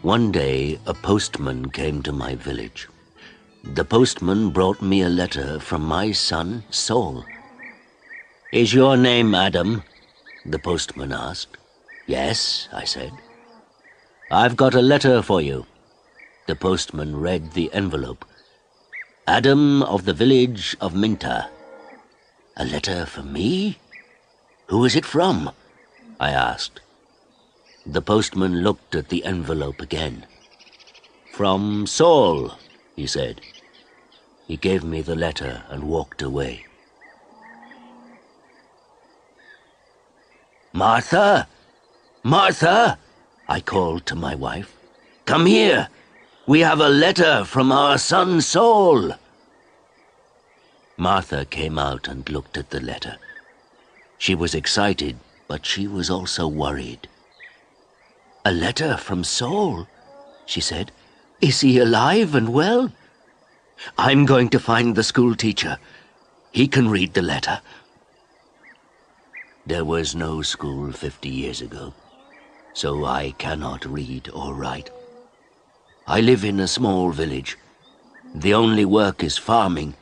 One day, a postman came to my village. The postman brought me a letter from my son, Saul. "Is your name Adam?" the postman asked. "Yes," I said. "I've got a letter for you." The postman read the envelope. "Adam of the village of Minta." "A letter for me? Who is it from?" I asked. The postman looked at the envelope again. "From Saul," he said. He gave me the letter and walked away. "Martha! Martha!" I called to my wife. "Come here! We have a letter from our son Saul." Martha came out and looked at the letter. She was excited, but she was also worried. "A letter from Saul?" she said. "Is he alive and well?" "I'm going to find the school teacher. He can read the letter." There was no school 50 years ago, so I cannot read or write. I live in a small village. The only work is farming.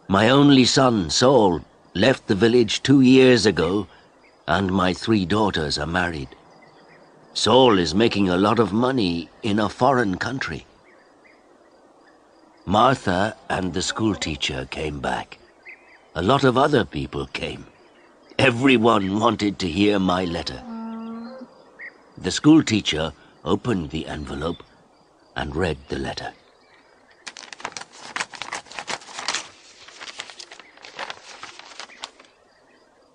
My only son, Saul, left the village 2 years ago, and my 3 daughters are married. Saul is making a lot of money in a foreign country. Martha and the schoolteacher came back. A lot of other people came. Everyone wanted to hear my letter. The schoolteacher opened the envelope and read the letter.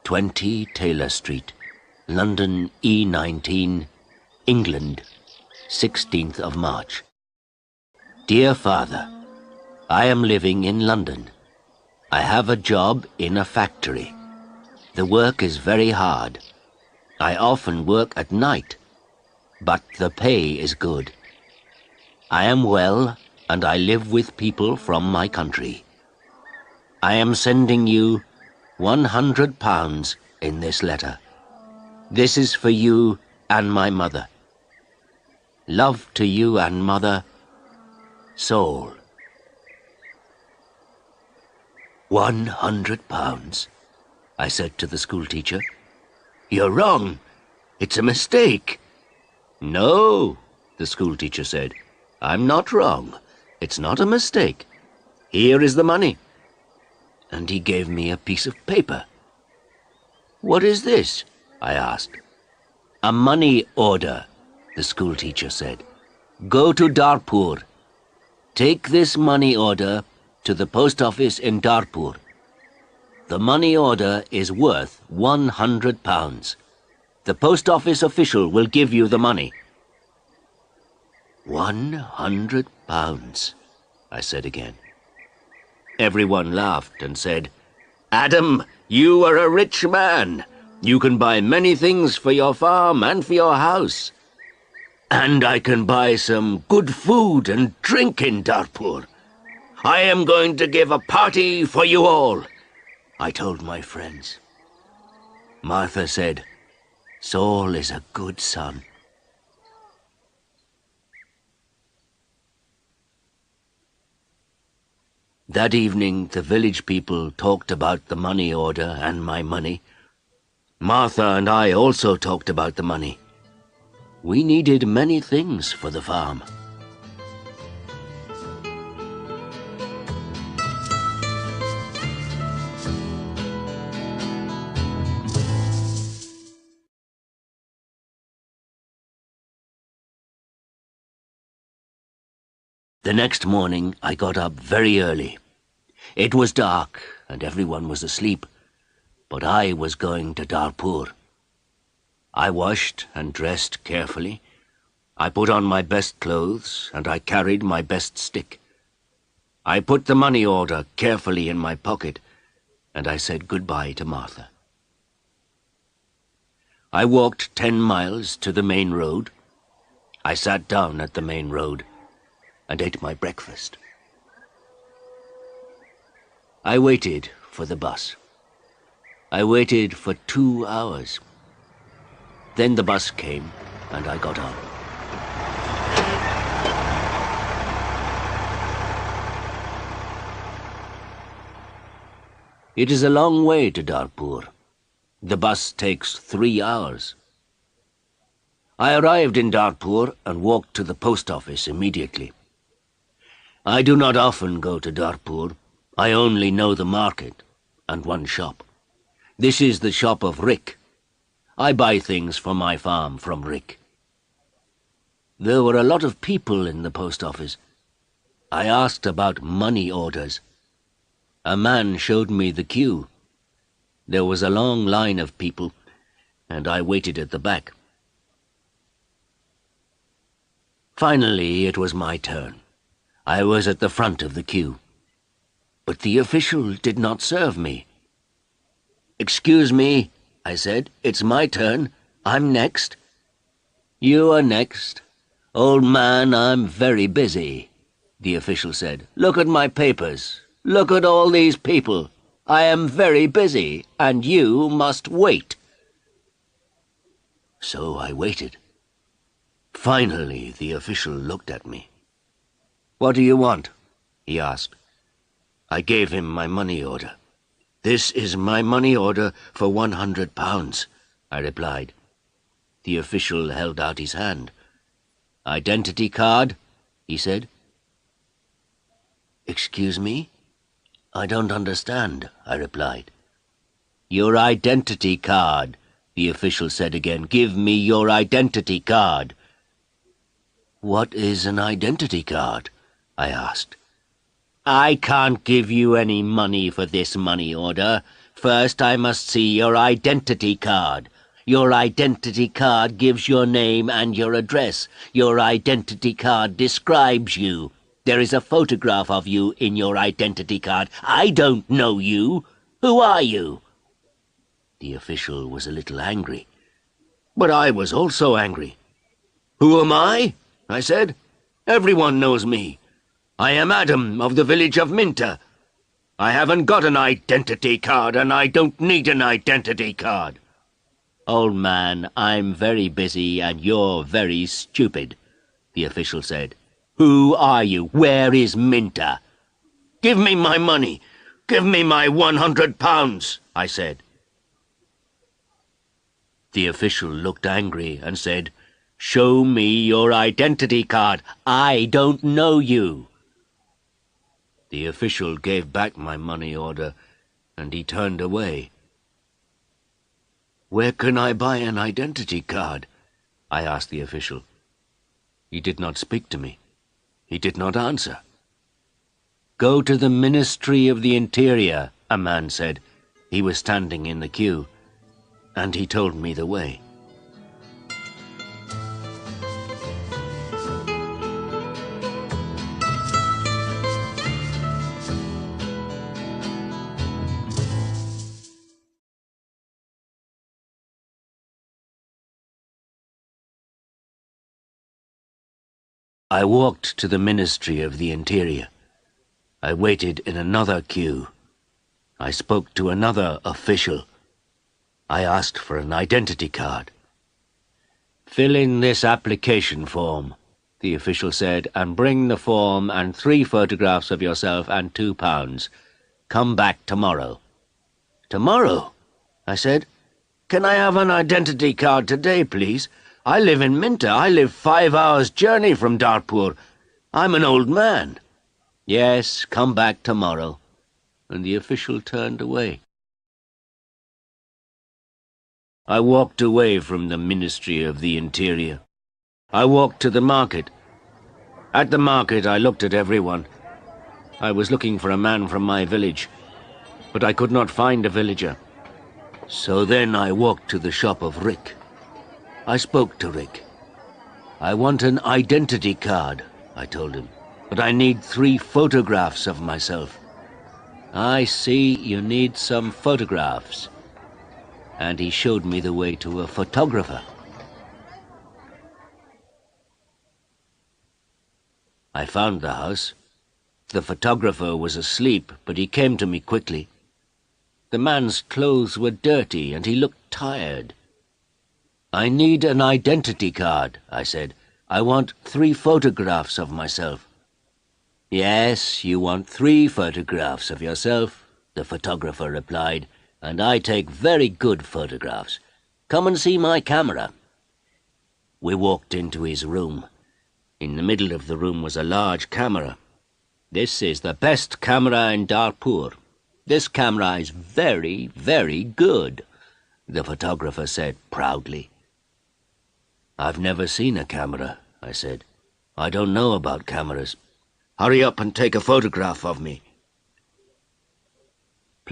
"20 Taylor Street, London E19, England, 16th of March. Dear Father, I am living in London. I have a job in a factory. The work is very hard. I often work at night, but the pay is good. I am well, and I live with people from my country. I am sending you £100 in this letter. This is for you and my mother. Love to you and mother, Saul." £100, I said to the schoolteacher. "You're wrong. It's a mistake." "No," the schoolteacher said. "I'm not wrong. It's not a mistake. Here is the money." And he gave me a piece of paper. "What is this?" I asked. "A money order," the schoolteacher said. "Go to Darpur. Take this money order to the post office in Darpur. The money order is worth £100. The post office official will give you the money." £100, I said again. Everyone laughed and said, "Adam, you are a rich man. You can buy many things for your farm and for your house. And I can buy some good food and drink in Darpur. I am going to give a party for you all," I told my friends. Martha said, "Saul is a good son." That evening, the village people talked about the money order and my money. Martha and I also talked about the money. We needed many things for the farm. The next morning, I got up very early. It was dark and everyone was asleep, but I was going to Darpur. I washed and dressed carefully. I put on my best clothes and I carried my best stick. I put the money order carefully in my pocket and I said goodbye to Martha. I walked 10 miles to the main road. I sat down at the main road and ate my breakfast. I waited for the bus. I waited for 2 hours. Then the bus came and I got on. It is a long way to Darfur. The bus takes 3 hours. I arrived in Darfur and walked to the post office immediately. I do not often go to Darfur. I only know the market and one shop. This is the shop of Rick. I buy things for my farm from Rick. There were a lot of people in the post office. I asked about money orders. A man showed me the queue. There was a long line of people, and I waited at the back. Finally, it was my turn. I was at the front of the queue. But the official did not serve me. "Excuse me," I said. "It's my turn. I'm next." "You are next. Old man, I'm very busy," the official said. "Look at my papers. Look at all these people. I am very busy, and you must wait." So I waited. Finally, the official looked at me. "What do you want?" he asked. I gave him my money order. "This is my money order for £100, I replied. The official held out his hand. "Identity card?" he said. "Excuse me? I don't understand," I replied. "Your identity card," the official said again. "Give me your identity card." "What is an identity card?" I asked. "I can't give you any money for this money order. First, I must see your identity card. Your identity card gives your name and your address. Your identity card describes you. There is a photograph of you in your identity card. I don't know you. Who are you?" The official was a little angry. But I was also angry. "Who am I?" I said. "Everyone knows me. I am Adam of the village of Minta. I haven't got an identity card, and I don't need an identity card." "Old man, I'm very busy and you're very stupid," the official said. "Who are you? Where is Minta?" "Give me my money. Give me my £100, I said. The official looked angry and said, "Show me your identity card. I don't know you." The official gave back my money order, and he turned away. "Where can I buy an identity card?" I asked the official. He did not speak to me. He did not answer. "Go to the Ministry of the Interior," a man said. He was standing in the queue, and he told me the way. I walked to the Ministry of the Interior. I waited in another queue. I spoke to another official. I asked for an identity card. "Fill in this application form," the official said, "and bring the form and 3 photographs of yourself and £2. Come back tomorrow." "Tomorrow?" I said. "Can I have an identity card today, please? I live in Minta. I live 5 hours' journey from Darfur. I'm an old man." "Yes, come back tomorrow." And the official turned away. I walked away from the Ministry of the Interior. I walked to the market. At the market I looked at everyone. I was looking for a man from my village, but I could not find a villager. So then I walked to the shop of Rick. I spoke to Rick. "I want an identity card," I told him, "but I need 3 photographs of myself." "I see you need some photographs." And he showed me the way to a photographer. I found the house. The photographer was asleep, but he came to me quickly. The man's clothes were dirty, and he looked tired. "I need an identity card," I said. "I want 3 photographs of myself." "Yes, you want 3 photographs of yourself, the photographer replied, "and I take very good photographs. Come and see my camera." We walked into his room. In the middle of the room was a large camera. "This is the best camera in Darfur. This camera is very, very good," the photographer said proudly. "I've never seen a camera," I said. "I don't know about cameras. Hurry up and take a photograph of me."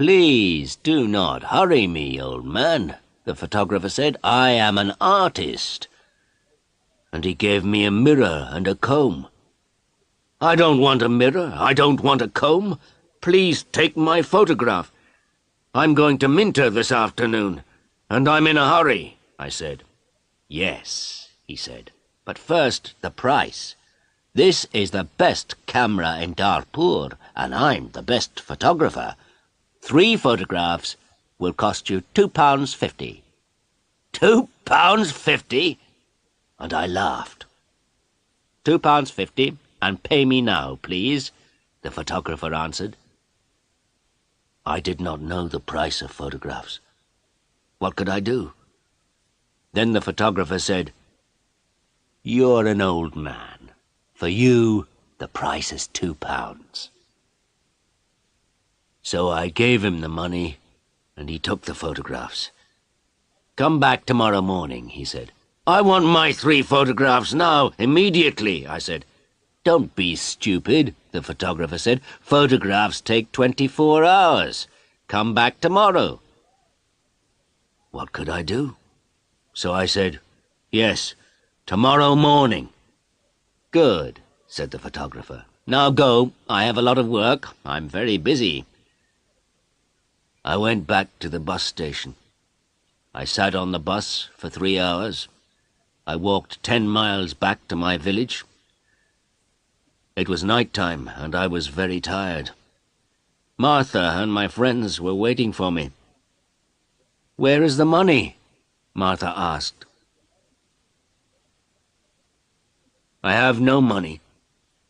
"Please do not hurry me, old man," the photographer said. "I am an artist." And he gave me a mirror and a comb. "I don't want a mirror. I don't want a comb. Please take my photograph. I'm going to Minter this afternoon, and I'm in a hurry," I said. "Yes," he said, "but first the price. This is the best camera in Darfur, and I'm the best photographer. 3 photographs will cost you £2.50. £2.50? And I laughed. £2.50, and pay me now, please, the photographer answered. I did not know the price of photographs. What could I do? Then the photographer said, "You're an old man. For you, the price is £2. So I gave him the money, and he took the photographs. "Come back tomorrow morning," he said. "I want my 3 photographs now, immediately," I said. "Don't be stupid," the photographer said. "Photographs take 24 hours. Come back tomorrow." What could I do? So I said, "Yes, tomorrow morning." "Good," said the photographer. "Now go. I have a lot of work. I'm very busy." I went back to the bus station. I sat on the bus for 3 hours. I walked 10 miles back to my village. It was night time, and I was very tired. Martha and my friends were waiting for me. "Where is the money?" Martha asked. "I have no money.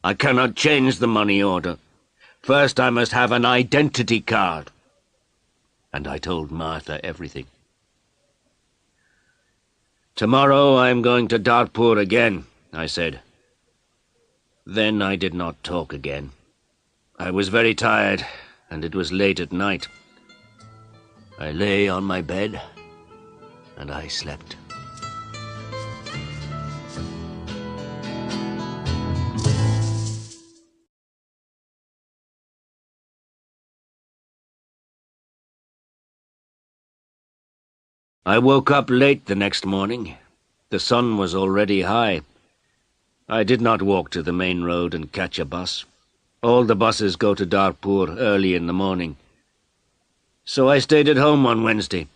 I cannot change the money order. First I must have an identity card." And I told Martha everything. "Tomorrow I am going to Darfur again," I said. Then I did not talk again. I was very tired, and it was late at night. I lay on my bed, and I slept. I woke up late the next morning. The sun was already high. I did not walk to the main road and catch a bus. All the buses go to Darfur early in the morning. So I stayed at home on Wednesday.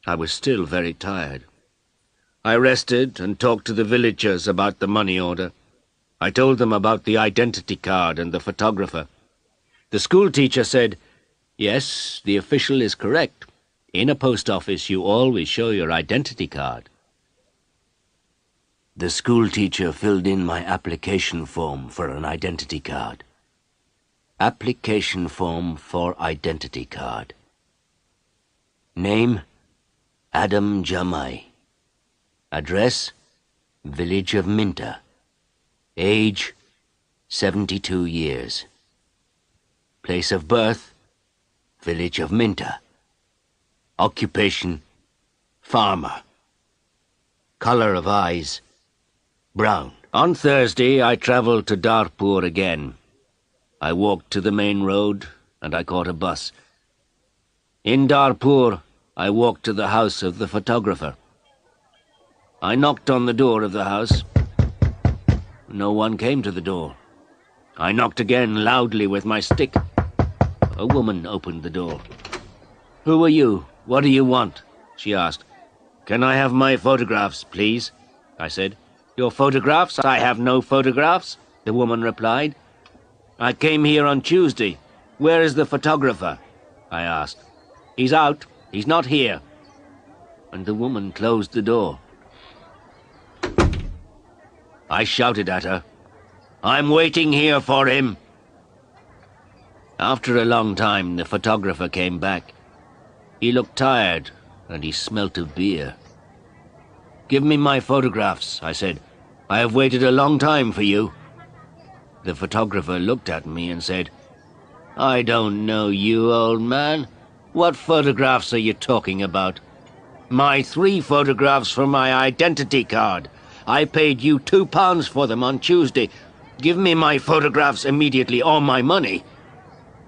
I was still very tired. I rested and talked to the villagers about the money order. I told them about the identity card and the photographer. The school teacher said, "Yes, the official is correct. In a post office, you always show your identity card." The school teacher filled in my application form for an identity card. Application form for identity card. Name, Adam Jamai. Address, village of Minta. Age, 72 years. Place of birth, village of Minta. Occupation, farmer. Color of eyes, brown. On Thursday, I traveled to Darfur again. I walked to the main road, and I caught a bus. In Darfur, I walked to the house of the photographer. I knocked on the door of the house. No one came to the door. I knocked again loudly with my stick. A woman opened the door. "Who are you? What do you want?" she asked. "Can I have my photographs, please?" I said. "Your photographs? I have no photographs," the woman replied. "I came here on Tuesday. Where is the photographer?" I asked. "He's out. He's not here." And the woman closed the door. I shouted at her, "I'm waiting here for him." After a long time, the photographer came back. He looked tired, and he smelt of beer. "Give me my photographs," I said. "I have waited a long time for you." The photographer looked at me and said, "I don't know you, old man. What photographs are you talking about?" "My 3 photographs for my identity card. I paid you £2 for them on Tuesday. Give me my photographs immediately, or my money."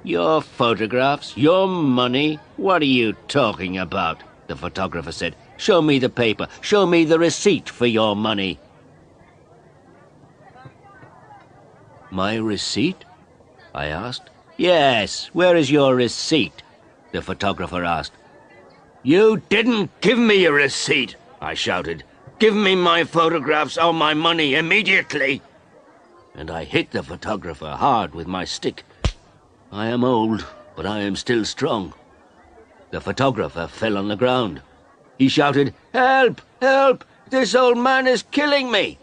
"Your photographs? Your money? What are you talking about?" the photographer said. "Show me the paper. Show me the receipt for your money." "My receipt?" I asked. "Yes, where is your receipt?" the photographer asked. "You didn't give me a receipt," I shouted. "Give me my photographs or my money immediately." And I hit the photographer hard with my stick. I am old, but I am still strong. The photographer fell on the ground. He shouted, "Help! Help! This old man is killing me!"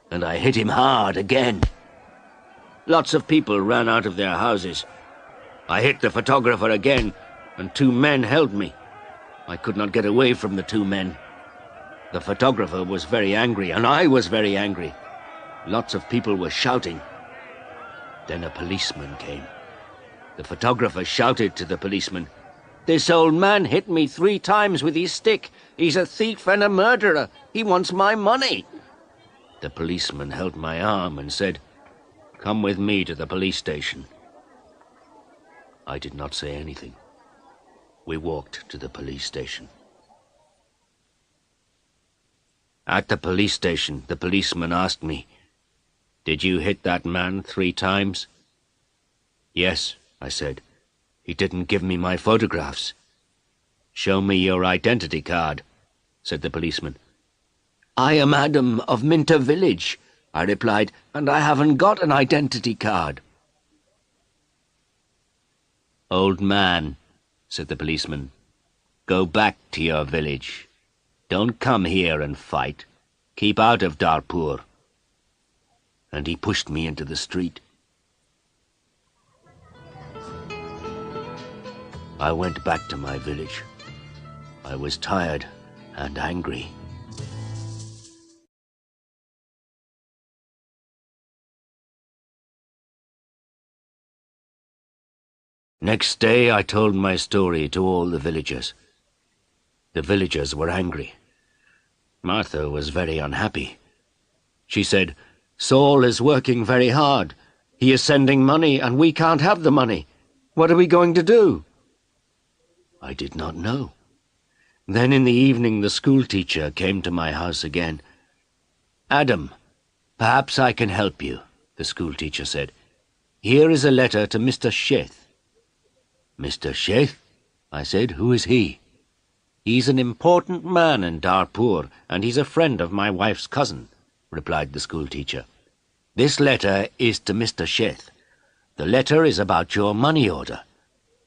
And I hit him hard again. Lots of people ran out of their houses. I hit the photographer again, and 2 men held me. I could not get away from the 2 men. The photographer was very angry, and I was very angry. Lots of people were shouting. Then a policeman came. The photographer shouted to the policeman, "This old man hit me 3 times with his stick. He's a thief and a murderer. He wants my money." The policeman held my arm and said, "Come with me to the police station." I did not say anything. We walked to the police station. At the police station, the policeman asked me, "Did you hit that man 3 times?" "Yes," I said. "He didn't give me my photographs." "Show me your identity card," said the policeman. "I am Adam of Minter Village," I replied, "and I haven't got an identity card." "Old man," said the policeman, "go back to your village. Don't come here and fight. Keep out of Darpur." And he pushed me into the street. I went back to my village. I was tired and angry. Next day I told my story to all the villagers. The villagers were angry. Martha was very unhappy. She said, "Saul is working very hard. He is sending money and we can't have the money. What are we going to do?" I did not know. Then in the evening the schoolteacher came to my house again. "Adam, perhaps I can help you," the schoolteacher said. "Here is a letter to Mr. Sheth." "Mr. Sheth?" I said. "Who is he?" "He's an important man in Darpur, and he's a friend of my wife's cousin," replied the schoolteacher. "This letter is to Mr. Sheth. The letter is about your money order.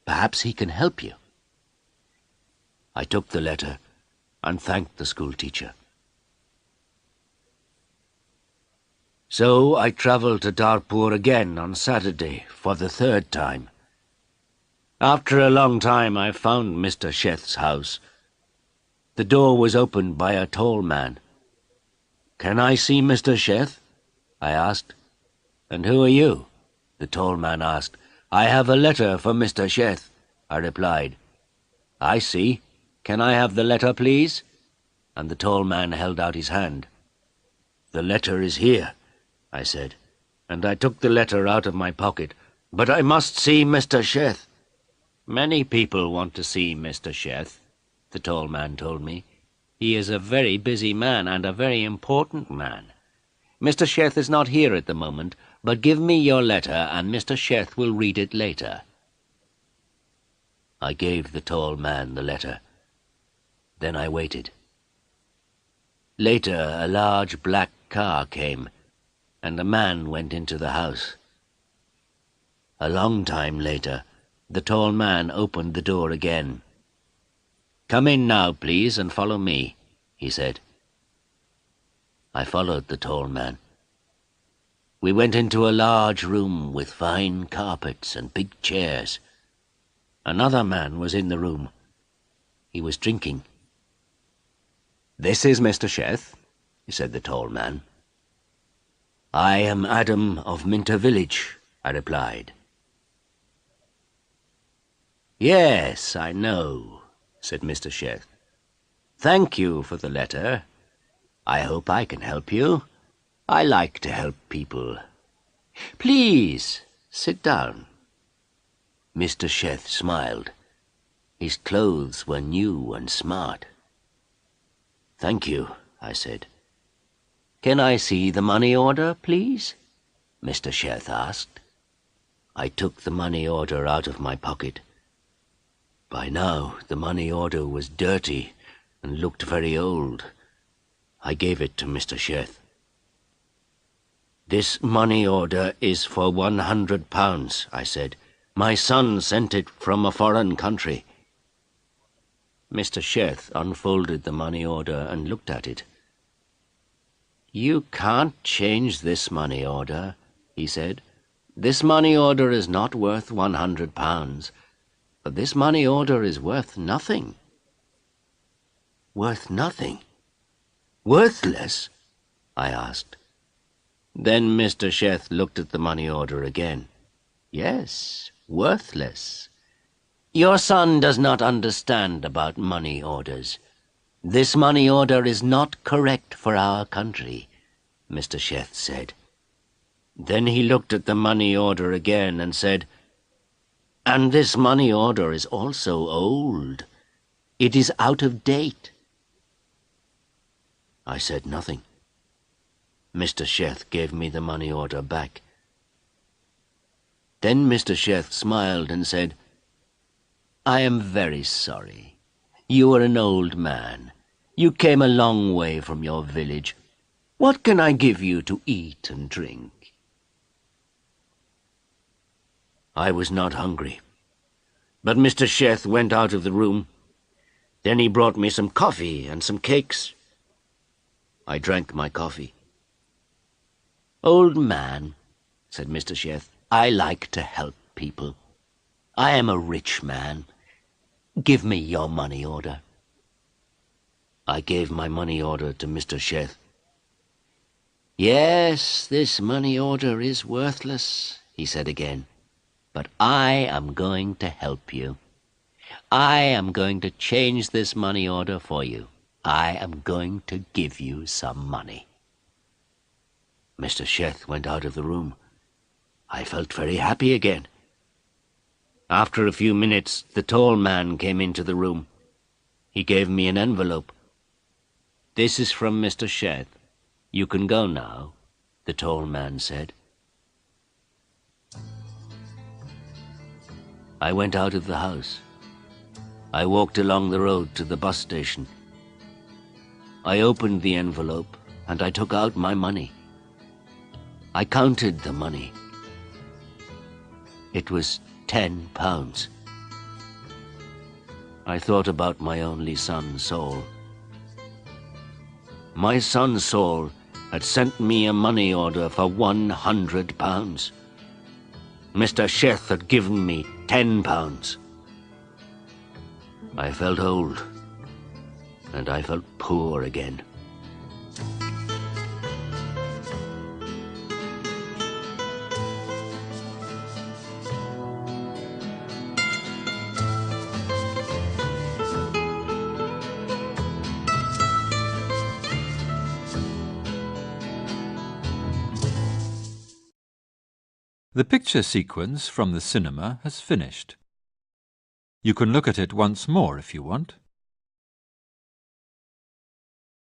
Perhaps he can help you." I took the letter and thanked the schoolteacher. So I travelled to Darpur again on Saturday for the 3rd time. After a long time I found Mr. Sheth's house. The door was opened by a tall man. "Can I see Mr. Sheth?" I asked. "And who are you?" the tall man asked. "I have a letter for Mr. Sheth," I replied. "I see. Can I have the letter, please?" And the tall man held out his hand. "The letter is here," I said, and I took the letter out of my pocket. "But I must see Mr. Sheth." "Many people want to see Mr. Sheth," the tall man told me. "He is a very busy man and a very important man. Mr. Sheth is not here at the moment, but give me your letter and Mr. Sheth will read it later." I gave the tall man the letter. Then I waited. Later, a large black car came, and a man went into the house. A long time later, the tall man opened the door again. "Come in now, please, and follow me," he said. I followed the tall man. We went into a large room with fine carpets and big chairs. Another man was in the room. He was drinking. "This is Mr. Sheth," said the tall man. "I am Adam of Minter Village," I replied. "Yes, I know," said Mr. Sheth. "Thank you for the letter. I hope I can help you. I like to help people. Please, sit down." Mr. Sheth smiled. His clothes were new and smart. "Thank you," I said. "Can I see the money order, please?" Mr. Sheth asked. I took the money order out of my pocket. By now the money order was dirty and looked very old. I gave it to Mr. Sheth. "This money order is for £100, I said. "My son sent it from a foreign country." Mr. Sheth unfolded the money order and looked at it. "You can't change this money order," he said. "This money order is not worth £100. This money order is worth nothing." "Worth nothing? Worthless?" I asked. Then Mr. Sheth looked at the money order again. "Yes, worthless. Your son does not understand about money orders. This money order is not correct for our country," Mr. Sheth said. Then he looked at the money order again and said, "And this money order is also old. It is out of date." I said nothing. Mr. Sheth gave me the money order back. Then Mr. Sheth smiled and said, "I am very sorry. You are an old man. You came a long way from your village. What can I give you to eat and drink?" I was not hungry, but Mr. Sheth went out of the room. Then he brought me some coffee and some cakes. I drank my coffee. "Old man," said Mr. Sheth, "I like to help people. I am a rich man. Give me your money order." I gave my money order to Mr. Sheth. "Yes, this money order is worthless," he said again, "but I am going to help you. I am going to change this money order for you. I am going to give you some money." Mr. Sheth went out of the room. I felt very happy again. After a few minutes, the tall man came into the room. He gave me an envelope. "This is from Mr. Sheth. You can go now," the tall man said. I went out of the house. I walked along the road to the bus station. I opened the envelope and I took out my money. I counted the money. It was £10. I thought about my only son, Saul. My son, Saul, had sent me a money order for £100. Mr. Sheth had given me £10. I felt old, and I felt poor again. The picture sequence from the cinema has finished. You can look at it once more if you want.